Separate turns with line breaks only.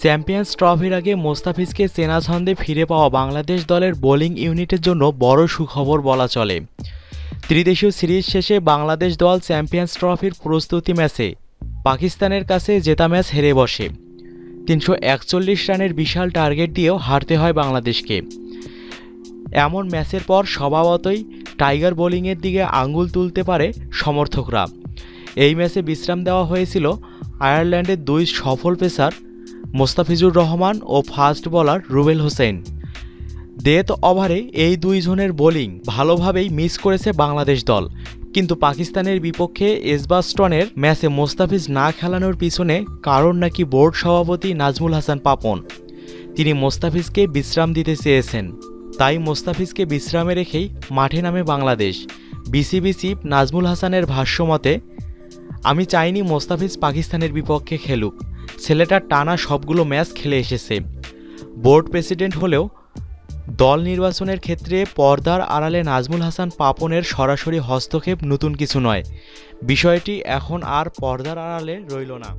Champions ট্রফির আগে মোস্তাফিজকে চেনা ছন্দে ফিরে পাওয়া বাংলাদেশ দলের বোলিং ইউনিটের জন্য বড় সুখবর বলা চলে। ত্রিদেশীয় সিরিজ শেষে বাংলাদেশ দল চ্যাম্পিয়ন্স ট্রফির প্রস্তুতি ম্যাচে পাকিস্তানের কাছে জেতা ম্যাচ হেরে বসে। ৩৪১ রানের বিশাল টার্গেট দিয়েও হারতে হয় বাংলাদেশকে। এমন ম্যাচের পর স্বভাবতই টাইগার বোলিংয়ের দিকে আঙুল তুলতে পারে সমর্থকরা। এই ম্যাচে বিশ্রাম দেওয়া হয়েছিল আয়ারল্যান্ডের দুই সফল পেসার মোস্তাফিজুর রহমান ও fast bowler Rubel Hossain. Death ওভারে এই দুইজনের বোলিং ভালোভাবেই মিস করেছে বাংলাদেশ দল। কিন্তু পাকিস্তানের বিপক্ষে এজবাস্টনের ম্যাচে মোস্তাফিজ না খেলানোর পিছনে কারণ নাকি বোর্ড সভাপতি নাজমুল হাসান পাপন। তিনি মোস্তাফিজকে বিশ্রাম দিতে চেয়েছেন, তাই মোস্তাফিজকে বিশ্রামে রেখেই মাঠে নামে বাংলাদেশ। বিসিবি চিফ নাজমুল হাসানের ভাষ্যমতে, আমি চাইনি মোস্তাফিজ পাকিস্তানের বিপক্ষে খেলুক, ছেলেটা টানা সবগুলো ম্যাচ খেলে এসেছে। বোর্ড প্রেসিডেন্ট হলেও দল নির্বাচনের ক্ষেত্রে পর্দার আড়ালে নাজমুল হাসান পাপনের সরাসরি হস্তক্ষেপ নতুন কিছু নয়। বিষয়টি এখন আর পর্দার আড়ালে রইল না।